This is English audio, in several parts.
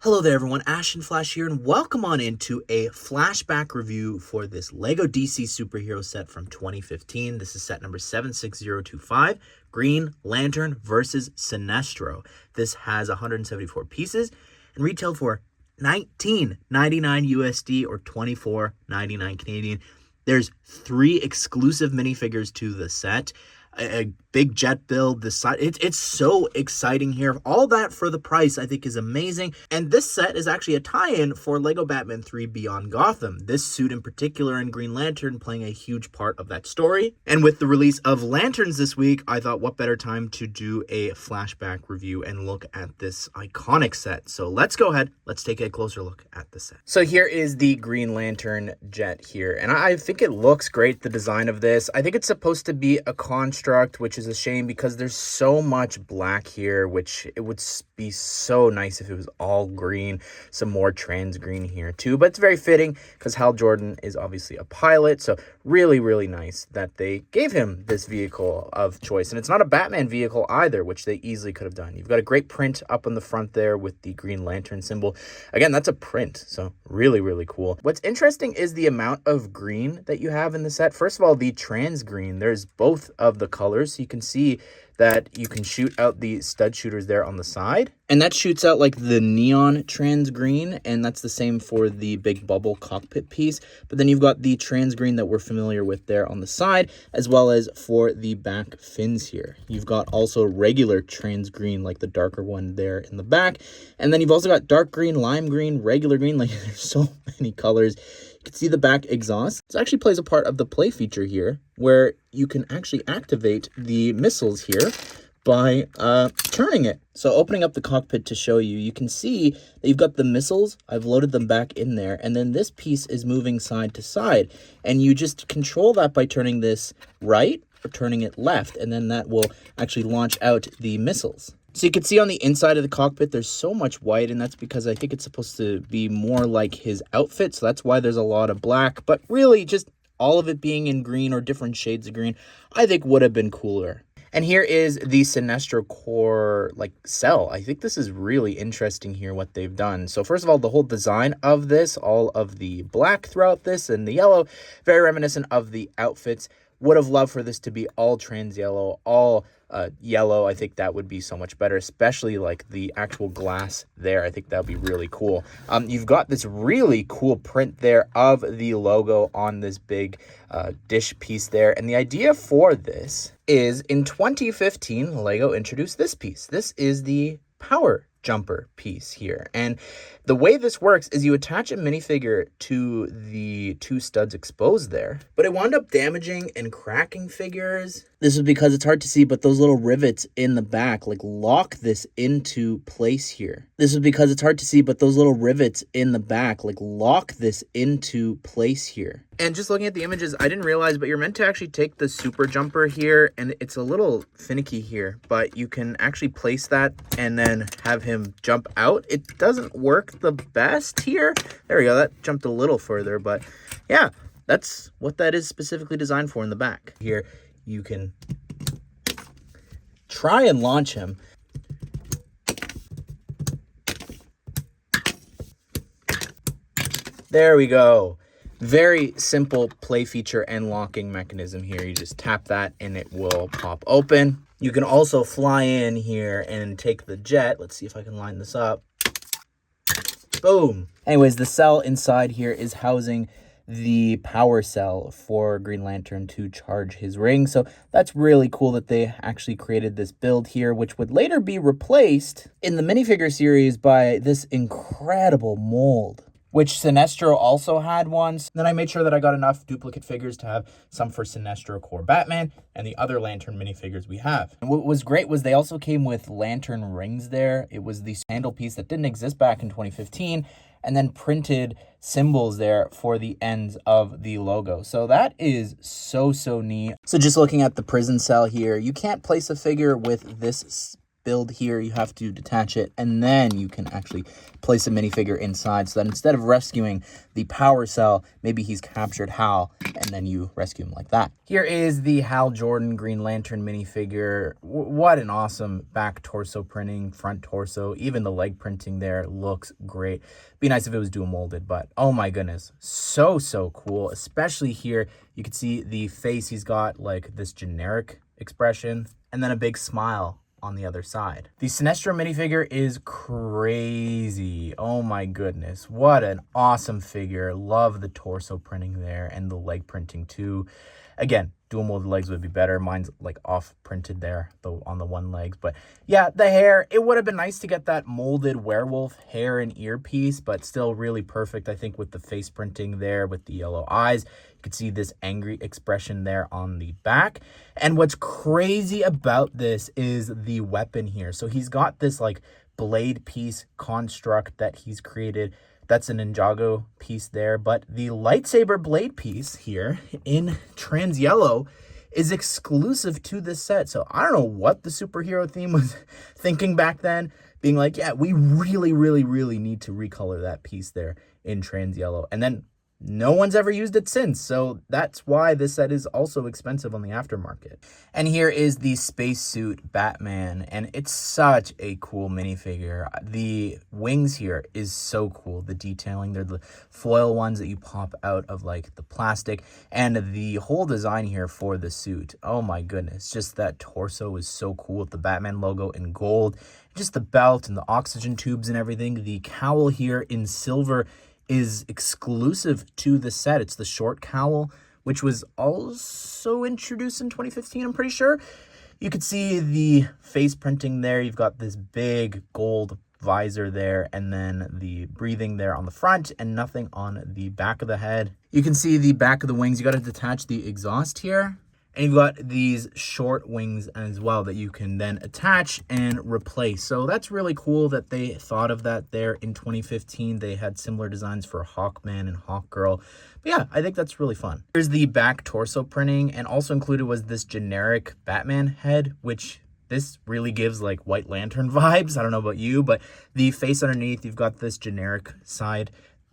Hello there everyone, Ash and Flash here, and welcome on into a flashback review for this LEGO DC superhero set from 2015. This is set number 76025, Green Lantern versus Sinestro. This has 174 pieces and retailed for $19.99 USD or $24.99 Canadian. There's 3 exclusive minifigures to the set. A big jet build, the side, it's so exciting here. All that for the price I think is amazing. And this set is actually a tie-in for Lego Batman 3 Beyond Gotham. This suit in particular and Green Lantern playing a huge part of that story. And with the release of Lanterns this week, I thought what better time to do a flashback review and look at this iconic set. So let's go ahead, let's take a closer look at the set. So here is the Green Lantern jet here, and I think it looks great, the design of this. I think it's supposed to be a construct, which is a shame because there's so much black here, which it would be so nice if it was all green, some more trans green here too, but it's very fitting because Hal Jordan is obviously a pilot, so really nice that they gave him this vehicle of choice. And it's not a Batman vehicle either, which they easily could have done. You've got a great print up on the front there with the Green Lantern symbol. Again, that's a print, so really cool. What's interesting is the amount of green that you have in the set. First of all, the trans green, there's both of the colors, so you can see that you can shoot out the stud shooters there on the side, and that shoots out like the neon trans green, and that's the same for the big bubble cockpit piece. But then you've got the trans green that we're familiar with there on the side, as well as for the back fins here. You've got also regular trans green, like the darker one there in the back, and then you've also got dark green, lime green, regular green. Like there's so many colors. You can see the back exhaust. This actually plays a part of the play feature here, where you can actually activate the missiles here by turning it. So opening up the cockpit to show you, you can see that you've got the missiles. I've loaded them back in there, and then this piece is moving side to side, and you just control that by turning this right or turning it left, and then that will actually launch out the missiles. So you can see on the inside of the cockpit, there's so much white, and that's because I think it's supposed to be more like his outfit, so that's why there's a lot of black, but really just all of it being in green or different shades of green, I think would have been cooler. And here is the Sinestro core cell. I think this is really interesting here what they've done. So first of all, the whole design of this, all of the black throughout this and the yellow, very reminiscent of the outfits. Would have loved for this to be all trans yellow, all yellow. I think that would be so much better, especially like the actual glass there. I think that would be really cool. You've got this really cool print there of the logo on this big dish piece there. And the idea for this is in 2015, Lego introduced this piece. This is the power jumper piece here, and the way this works is you attach a minifigure to the 2 studs exposed there, but it wound up damaging and cracking figures. This is because it's hard to see, but those little rivets in the back lock this into place here. This is because it's hard to see, but those little rivets in the back lock this into place here. And just looking at the images, I didn't realize, but you're meant to actually take the super jumper here, and it's a little finicky here, but you can actually place that and then have him jump out. It doesn't work the best here. There we go. That jumped a little further, but yeah, that's what that is specifically designed for in the back. Here, you can try and launch him. There we go. Very simple play feature and locking mechanism here. You just tap that and it will pop open. You can also fly in here and take the jet. Let's see if I can line this up. Boom. Anyways, the cell inside here is housing the power cell for Green Lantern to charge his ring. So that's really cool that they actually created this build here, which would later be replaced in the minifigure series by this incredible mold, which Sinestro also had once. Then I made sure that I got enough duplicate figures to have some for Sinestro Core Batman and the other Lantern minifigures we have. And what was great was they also came with Lantern rings there. It was the handle piece that didn't exist back in 2015, and then printed symbols there for the ends of the logo. So that is so neat. So just looking at the prison cell here, you can't place a figure with this build here. You have to detach it, and then you can actually place a minifigure inside, so that instead of rescuing the power cell, maybe he's captured Hal, and then you rescue him like that. Here is the Hal Jordan Green Lantern minifigure. What an awesome back torso printing, front torso, even the leg printing there looks great. Be nice if it was dual molded, but oh my goodness, so cool. Especially here, you can see the face. He's got like this generic expression and then a big smile on the other side. The Sinestro minifigure is crazy. Oh my goodness, what an awesome figure. Love the torso printing there and the leg printing too. Again, dual molded legs would be better. Mine's like off printed there though on the one legs. But yeah, the hair, it would have been nice to get that molded werewolf hair and earpiece, but still really perfect, I think, with the face printing there with the yellow eyes. You can see this angry expression there on the back. And what's crazy about this is the weapon here. So he's got this like blade piece construct that he's created. That's an Ninjago piece there, but the lightsaber blade piece here in trans yellow is exclusive to this set. So I don't know what the superhero theme was thinking back then, being like, yeah, we really need to recolor that piece there in trans yellow. And then no one's ever used it since, so that's why this set is also expensive on the aftermarket. And here is the spacesuit Batman, and it's such a cool minifigure. The wings here is so cool. The detailing, they're the foil ones that you pop out of like the plastic, and the whole design here for the suit, oh my goodness, just that torso is so cool with the Batman logo in gold, just the belt and the oxygen tubes and everything. The cowl here in silver is exclusive to the set. It's the short cowl, which was also introduced in 2015, I'm pretty sure. You could see the face printing there. You've got this big gold visor there, and then the breathing there on the front, and nothing on the back of the head. You can see the back of the wings. You got to detach the exhaust here. And you've got these short wings as well that you can then attach and replace. So that's really cool that they thought of that there in 2015. They had similar designs for Hawkman and Hawkgirl. But yeah, I think that's really fun. Here's the back torso printing, and also included was this generic Batman head, which this really gives like White Lantern vibes. I don't know about you, but the face underneath, you've got this generic side,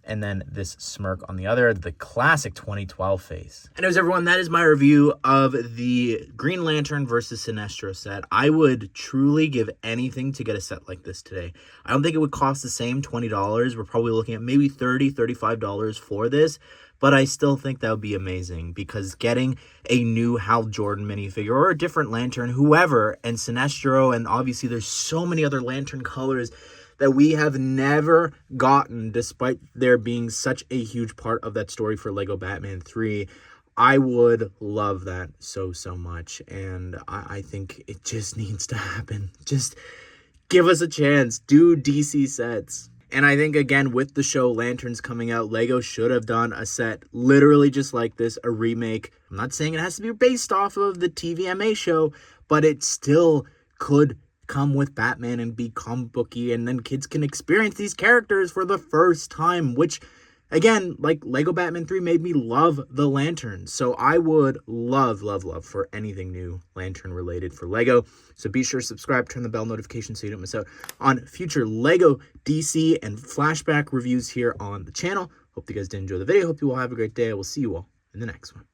and then this smirk on the other, the classic 2012 face. Anyways, everyone, that is my review of the Green Lantern versus Sinestro set. I would truly give anything to get a set like this today. I don't think it would cost the same $20. We're probably looking at maybe $30, $35 for this, but I still think that would be amazing, because getting a new Hal Jordan minifigure or a different Lantern, whoever, and Sinestro, and obviously there's so many other Lantern colors that we have never gotten, despite there being such a huge part of that story for Lego Batman 3. I would love that so much, and I think it just needs to happen. Just give us a chance. Do DC sets. And I think, again, with the show Lanterns coming out, Lego should have done a set literally just like this, a remake. I'm not saying it has to be based off of the TVMA show, but it still could come with Batman and be comic booky, and then kids can experience these characters for the first time, which, again, like Lego Batman 3 made me love the Lanterns. So I would love for anything new Lantern related for Lego. So be sure to subscribe, turn the bell notification so you don't miss out on future Lego, DC, and flashback reviews here on the channel. Hope you guys did enjoy the video. Hope you all have a great day. I will see you all in the next one.